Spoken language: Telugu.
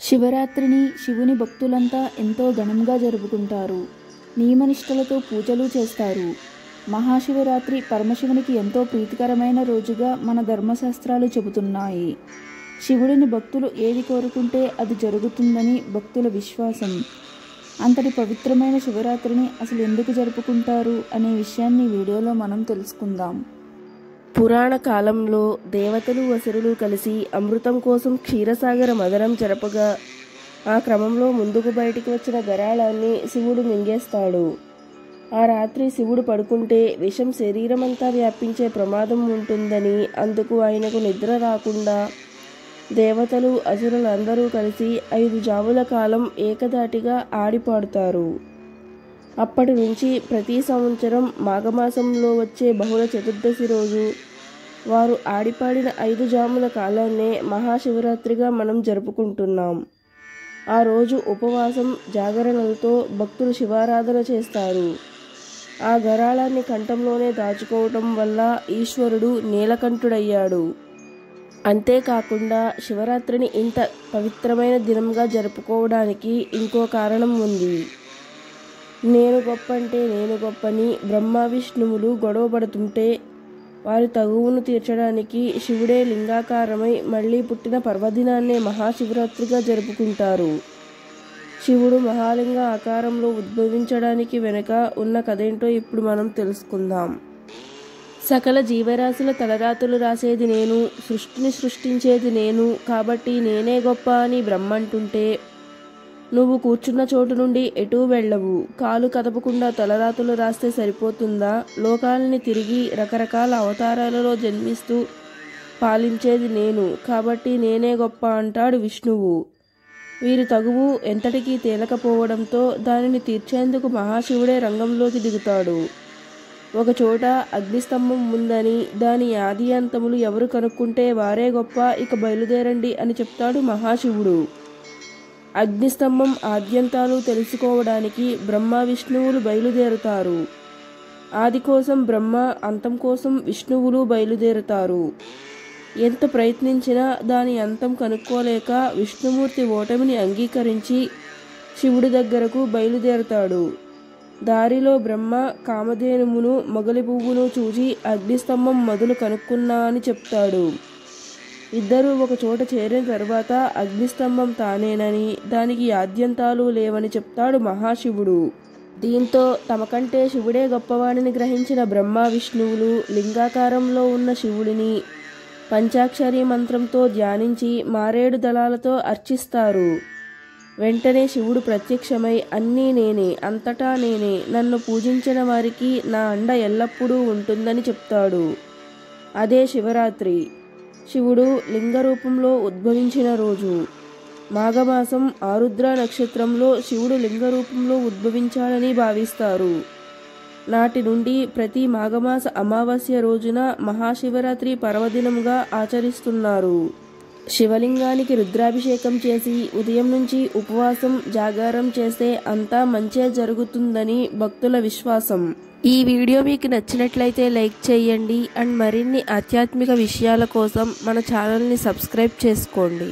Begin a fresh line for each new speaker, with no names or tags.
శివరాత్రిని శివుని భక్తులంతా ఎంతో ఘనంగా జరుపుకుంటారు. నియమనిష్టలతో పూజలు చేస్తారు. మహాశివరాత్రి పరమశివునికి ఎంతో ప్రీతికరమైన రోజుగా మన ధర్మశాస్త్రాలు చెబుతున్నాయి. శివుడిని భక్తులు ఏది కోరుకుంటే అది జరుగుతుందని భక్తుల విశ్వాసం. అంతటి పవిత్రమైన శివరాత్రిని అసలు ఎందుకు జరుపుకుంటారు అనే విషయాన్ని వీడియోలో మనం తెలుసుకుందాం.
పురాణ కాలంలో దేవతలు అసురులు కలిసి అమృతం కోసం క్షీరసాగర మదనం జరపగా ఆ క్రమంలో ముందుకు బయటికి వచ్చిన గరాళాన్ని శివుడు మింగేస్తాడు. ఆ రాత్రి శివుడు పడుకుంటే విషం శరీరమంతా వ్యాపించే ప్రమాదం ఉంటుందని అందుకు ఆయనకు నిద్ర రాకుండా దేవతలు అసురులందరూ కలిసి 5 జాముల కాలం ఏకధాటిగా ఆడిపాడుతారు. అప్పటి నుంచి ప్రతి సంవత్సరం మాఘమాసంలో వచ్చే బహుళ చతుర్దశి రోజు వారు ఆడిపాడిన 5 జాముల కాలాన్నే మహాశివరాత్రిగా మనం జరుపుకుంటున్నాం. ఆ రోజు ఉపవాసం జాగరణలతో భక్తులు శివారాధన చేస్తారు. ఆ గరాళాన్ని కంఠంలోనే దాచుకోవటం వల్ల ఈశ్వరుడు నీలకంఠుడయ్యాడు. అంతేకాకుండా శివరాత్రిని ఇంత పవిత్రమైన దినంగా జరుపుకోవడానికి ఇంకో కారణం ఉంది. నేను గొప్ప అంటే నేను గొప్పని బ్రహ్మ విష్ణువులు గొడవ పడుతుంటే వారి తగువును తీర్చడానికి శివుడే లింగాకారమై మళ్లీ పుట్టిన పర్వదినాన్నే మహాశివరాత్రిగా జరుపుకుంటారు. శివుడు మహాలింగ ఆకారంలో ఉద్భవించడానికి వెనుక ఉన్న కథేంటో ఇప్పుడు మనం తెలుసుకుందాం. సకల జీవరాశుల తలరాతులు రాసేది నేను, సృష్టిని సృష్టించేది నేను, కాబట్టి నేనే గొప్ప అని బ్రహ్మంటుంటే నువ్వు కూర్చున్న చోటు నుండి ఎటూ వెళ్ళవు. కాలు కదపకుండా తలరాతులు రాస్తే సరిపోతుందా? లోకాలని తిరిగి రకరకాల అవతారాలలో జన్మిస్తూ పాలించేది నేను, కాబట్టి నేనే గొప్ప అంటాడు విష్ణువు. వీరి తగువు ఎంతటికీ తేలకపోవడంతో దానిని తీర్చేందుకు మహాశివుడే రంగంలోకి దిగుతాడు. ఒకచోట అగ్నిస్తంభం ఉందని దాని ఆది అంతములు ఎవరు కనుక్కుంటే వారే గొప్ప, ఇక బయలుదేరండి అని చెప్తాడు మహాశివుడు. అగ్నిస్తంభం ఆద్యంతాలు తెలుసుకోవడానికి బ్రహ్మ విష్ణువులు బయలుదేరుతారు. ఆది కోసం బ్రహ్మ, అంతం కోసం విష్ణువులు బయలుదేరుతారు. ఎంత ప్రయత్నించినా దాని అంతం కనుక్కోలేక విష్ణుమూర్తి ఓటమిని అంగీకరించి శివుడి దగ్గరకు బయలుదేరుతాడు. దారిలో బ్రహ్మ కామధేనుమును మొగలి పువ్వును చూసి అగ్నిస్తంభం మొదలు కనుక్కున్నా అని చెప్తాడు. ఇద్దరూ ఒక చోట చేరిన తర్వాత అగ్నిస్తంభం తానేనని దానికి ఆద్యంతాలు లేవని చెప్తాడు మహాశివుడు. దీంతో తమకంటే శివుడే గొప్పవాడిని గ్రహించిన బ్రహ్మ విష్ణువులు లింగాకారంలో ఉన్న శివుడిని పంచాక్షరి మంత్రంతో ధ్యానించి మారేడు దళాలతో అర్చిస్తారు. వెంటనే శివుడు ప్రత్యక్షమై అన్నీ నేనే, అంతటా నేనే, నన్ను పూజించిన వారికి నా అండ ఎల్లప్పుడూ ఉంటుందని చెప్తాడు. అదే శివరాత్రి. శివుడు లింగ రూపంలో ఉద్భవించిన రోజు. మాఘమాసం ఆరుద్ర నక్షత్రంలో శివుడు లింగ రూపంలో ఉద్భవించాడని భావిస్తారు. నాటి నుండి ప్రతి మాఘమాస అమావాస్య రోజున మహాశివరాత్రి పర్వదినంగా ఆచరిస్తున్నారు. శివలింగానికి రుద్రాభిషేకం చేసి ఉదయం నుంచి ఉపవాసం జాగారం చేస్తే అంతా మంచే జరుగుతుందని భక్తుల విశ్వాసం. ఈ వీడియో మీకు నచ్చినట్లయితే లైక్ చేయండి అండ్ మరిన్ని ఆధ్యాత్మిక విషయాల కోసం మన ఛానల్ని సబ్స్క్రైబ్ చేసుకోండి.